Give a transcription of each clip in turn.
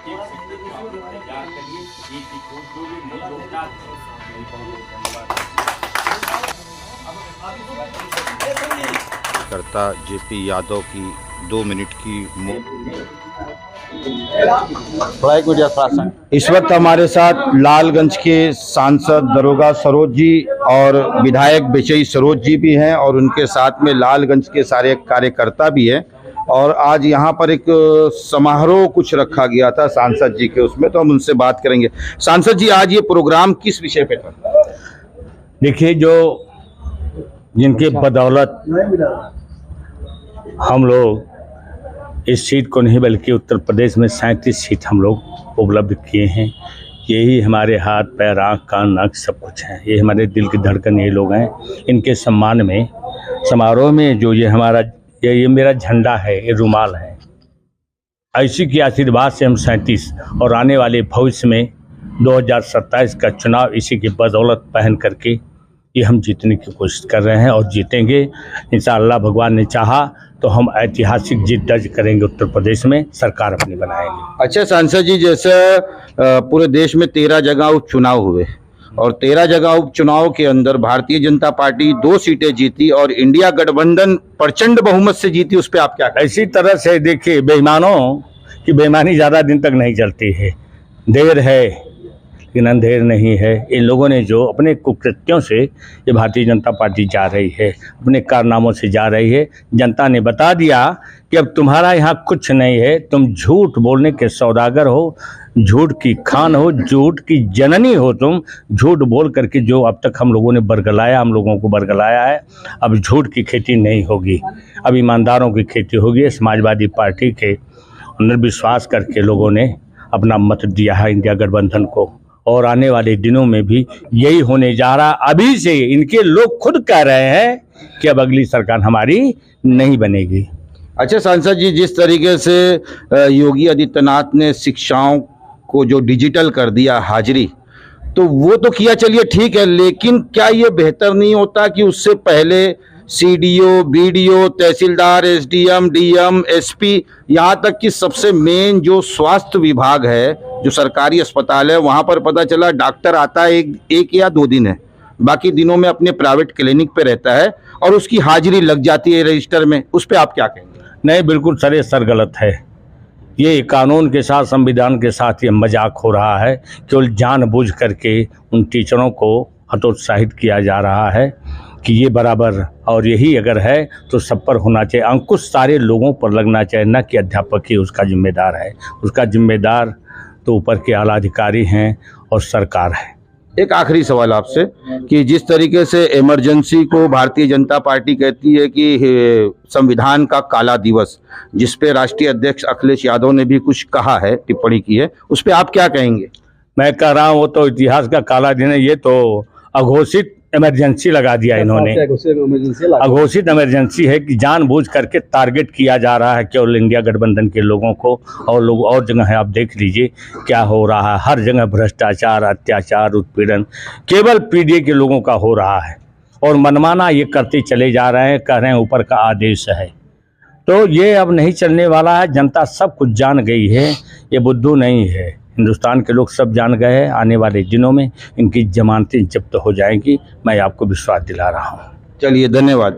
देख सकते हो आप तैयार करिए, एक ही ठोक दोगे नहीं होता। करता जेपी यादव की 2 मिनट की इस वक्त हमारे साथ लालगंज के सांसद दरोगा सरोज जी और विधायक विजयी सरोज जी भी हैं और उनके साथ में लालगंज के सारे कार्यकर्ता भी हैं। और आज यहाँ पर एक समारोह कुछ रखा गया था सांसद जी के, उसमें तो हम उनसे बात करेंगे। सांसद जी, आज ये प्रोग्राम किस विषय पे था? देखिए, जो जिनके बदौलत हम लोग इस सीट को नहीं बल्कि उत्तर प्रदेश में 37 सीट हम लोग उपलब्ध किए हैं, यही हमारे हाथ पैर आँख कान नाक सब कुछ है। ये हमारे दिल की धड़कन ये लोग हैं। इनके सम्मान में समारोह में जो ये हमारा ये मेरा झंडा है, ये रुमाल है, ऐसी की आशीर्वाद से हम 37 और आने वाले भविष्य में 2027 का चुनाव इसी की बदौलत पहन करके ये हम जीतने की कोशिश कर रहे हैं और जीतेंगे इंशाअल्लाह। भगवान ने चाहा तो हम ऐतिहासिक जीत दर्ज करेंगे, उत्तर प्रदेश में सरकार अपनी बनाएंगे। अच्छा सांसद जी, जैसे पूरे देश में 13 जगह उपचुनाव हुए और 13 जगह उपचुनाव के अंदर भारतीय जनता पार्टी 2 सीटें जीती और इंडिया गठबंधन प्रचंड बहुमत से जीती, उस पर आप क्या कहें? इसी तरह से देखिए, बेईमानों की बेईमानी ज़्यादा दिन तक नहीं चलती है। देर है लेकिन अंधेर नहीं है। इन लोगों ने जो अपने कुकृत्यों से ये भारतीय जनता पार्टी जा रही है, अपने कारनामों से जा रही है। जनता ने बता दिया कि अब तुम्हारा यहाँ कुछ नहीं है, तुम झूठ बोलने के सौदागर हो, झूठ की खान हो, झूठ की जननी हो तुम। झूठ बोल करके जो अब तक हम लोगों ने बरगलाया, हम लोगों को बरगलाया है, अब झूठ की खेती नहीं होगी, अब ईमानदारों की खेती होगी। समाजवादी पार्टी के अंदर विश्वास करके लोगों ने अपना मत दिया है इंडिया गठबंधन को और आने वाले दिनों में भी यही होने जा रहा। अभी से इनके लोग खुद कह रहे हैं कि अब अगली सरकार हमारी नहीं बनेगी। अच्छा सांसद जी, जिस तरीके से योगी आदित्यनाथ ने शिक्षाओं को जो डिजिटल कर दिया हाजिरी, तो वो तो किया, चलिए ठीक है, लेकिन क्या ये बेहतर नहीं होता कि उससे पहले सीडीओ, बीडीओ, तहसीलदार, एसडीएम, डीएम, एसपी, यहाँ तक कि सबसे मेन जो स्वास्थ्य विभाग है, जो सरकारी अस्पताल है, वहाँ पर पता चला डॉक्टर आता है एक या 2 दिन है, बाकी दिनों में अपने प्राइवेट क्लिनिक पे रहता है और उसकी हाजिरी लग जाती है रजिस्टर में। उस पर आप क्या कहेंगे? नहीं, बिल्कुल सरेसर गलत है। ये कानून के साथ, संविधान के साथ ये मजाक हो रहा है। केवल जानबूझ करके उन टीचरों को हतोत्साहित किया जा रहा है कि ये बराबर, और यही अगर है तो सब पर होना चाहिए। अंकुश सारे लोगों पर लगना चाहिए, न कि अध्यापक ही उसका जिम्मेदार है। उसका जिम्मेदार तो ऊपर के आला अधिकारी हैं और सरकार है। एक आखिरी सवाल आपसे कि जिस तरीके से इमरजेंसी को भारतीय जनता पार्टी कहती है कि संविधान का काला दिवस, जिस पे राष्ट्रीय अध्यक्ष अखिलेश यादव ने भी कुछ कहा है, टिप्पणी की है, उस पे आप क्या कहेंगे? मैं कह रहा हूँ वो तो इतिहास का काला दिन है। ये तो अघोषित इमरजेंसी लगा दिया इन्होंने। अघोषित इमरजेंसी है कि जानबूझ करके टारगेट किया जा रहा है केवल इंडिया गठबंधन के लोगों को। और लोग और जगह है, आप देख लीजिए क्या हो रहा है। हर जगह भ्रष्टाचार, अत्याचार, उत्पीड़न केवल पीडीए के लोगों का हो रहा है और मनमाना ये करते चले जा रहे हैं, कह रहे हैं ऊपर का आदेश है। तो ये अब नहीं चलने वाला है। जनता सब कुछ जान गई है, ये बुद्धू नहीं है। हिंदुस्तान के लोग सब जान गए हैं। आने वाले दिनों में इनकी जमानतें जब्त हो जाएंगी, मैं आपको विश्वास दिला रहा हूँ। चलिए, धन्यवाद।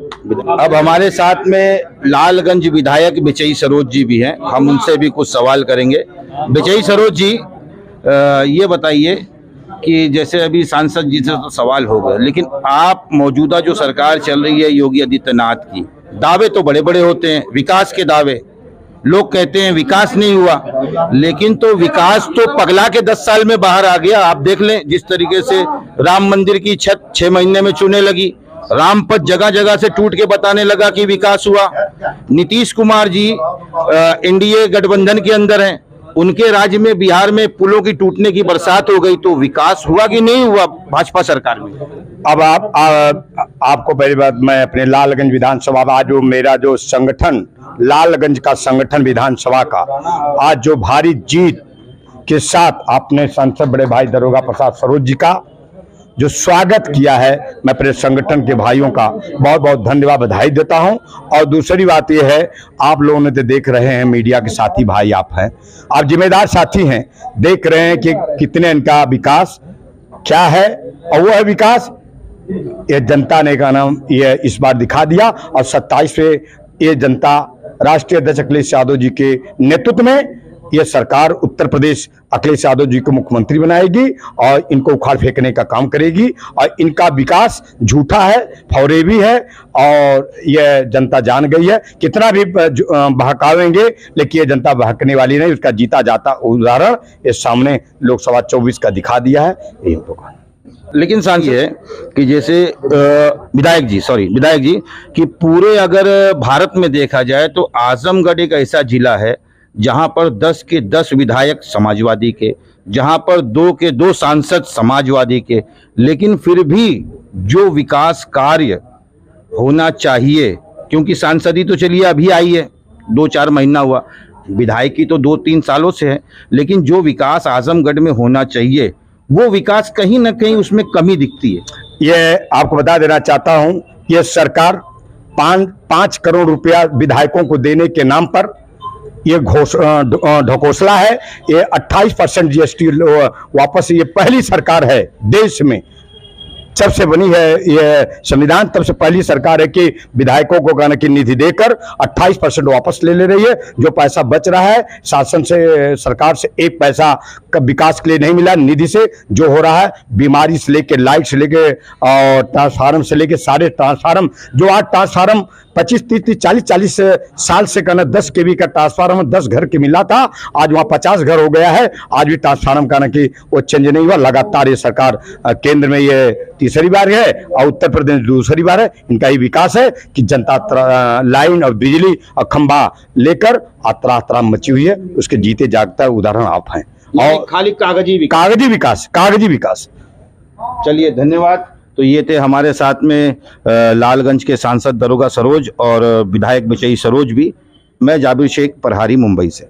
अब हमारे साथ में लालगंज विधायक विजयी सरोज जी भी हैं, हम उनसे भी कुछ सवाल करेंगे। विजयी सरोज जी, ये बताइए कि जैसे अभी सांसद जी से तो सवाल हो गए, लेकिन आप मौजूदा जो सरकार चल रही है योगी आदित्यनाथ की, दावे तो बड़े बड़े होते हैं, विकास के दावे, लोग कहते हैं विकास नहीं हुआ, लेकिन तो विकास तो पगला के 10 साल में बाहर आ गया। आप देख लें जिस तरीके से राम मंदिर की छत 6 महीने में चुने लगी, रामपथ जगह जगह से टूट के बताने लगा कि विकास हुआ। नीतीश कुमार जी एनडीए गठबंधन के अंदर हैं, उनके राज्य में बिहार में पुलों की टूटने की बरसात हो गई, तो विकास हुआ कि नहीं हुआ भाजपा सरकार में? अब आपको पहली बात, मैं अपने लालगंज विधानसभा में आज जो मेरा जो संगठन, लालगंज का संगठन विधानसभा का, आज जो भारी जीत के साथ अपने सांसद बड़े भाई दरोगा प्रसाद सरोज जी का जो स्वागत किया है, मैं अपने संगठन के भाइयों का बहुत बहुत धन्यवाद बधाई देता हूं। और दूसरी बात यह है, आप लोगों ने तो देख रहे हैं, मीडिया के साथी भाई आप हैं, आप जिम्मेदार साथी हैं, देख रहे हैं कि कितने इनका विकास क्या है। और वो है विकास, ये जनता ने का नाम ये इस बार दिखा दिया। और 27 पे ये जनता राष्ट्रीय अध्यक्ष अखिलेश यादव जी के नेतृत्व में ये सरकार उत्तर प्रदेश अखिलेश यादव जी को मुख्यमंत्री बनाएगी और इनको उखाड़ फेंकने का काम करेगी। और इनका विकास झूठा है, फौरेबी है, और यह जनता जान गई है। कितना भी बहकावेंगे, लेकिन ये जनता बहकने वाली नहीं। उसका जीता जाता उदाहरण इस सामने लोकसभा 24 का दिखा दिया है। यही तो लेकिन सांसद ये है कि जैसे विधायक जी कि पूरे अगर भारत में देखा जाए तो आजमगढ़ एक ऐसा जिला है जहां पर 10 के 10 विधायक समाजवादी के, जहां पर 2 के 2 सांसद समाजवादी के, लेकिन फिर भी जो विकास कार्य होना चाहिए, क्योंकि सांसदी तो चलिए अभी आई है, 2-4 महीना हुआ, विधायकी तो 2-3 सालों से है, लेकिन जो विकास आजमगढ़ में होना चाहिए वो विकास कहीं ना कहीं उसमें कमी दिखती है। ये आपको बता देना चाहता हूं, ये सरकार 5 करोड़ रुपया विधायकों को देने के नाम पर ये ढकोसला है। ये 28% जीएसटी वापस, ये पहली सरकार है देश में, जब से बनी है ये संविधान तब से पहली सरकार है कि विधायकों को कहना कि निधि देकर 28% वापस ले रही है। जो पैसा बच रहा है शासन से, सरकार से 1 पैसा का विकास के लिए नहीं मिला। निधि से जो हो रहा है, बीमारी से लेके, लाइट से लेके और ट्रांसफार्मर से लेके सारे ट्रांसफार्मर, जो आज ट्रांसफार्मर 25-30, 40 साल से कहना 10 केवी का ट्रांसफार्मर 10 घर के मिला था, आज वहां 50 घर हो गया है। आज भी ट्रांसफार्मर कहना कि वो चेंज नहीं हुआ। लगातार ये सरकार केंद्र में ये तीसरी बार है और उत्तर प्रदेश दूसरी बार है। इनका ही विकास है कि जनता लाइन और बिजली और खंबा लेकर अतरा मची हुई है। उसके जीते जागता उदाहरण आप हैं। और खाली कागजी विकास। चलिए, धन्यवाद। तो ये थे हमारे साथ में लालगंज के सांसद दरोगा सरोज और विधायक बिचई सरोज भी। मैं जाबिर शेख, प्रहारी, मुंबई से।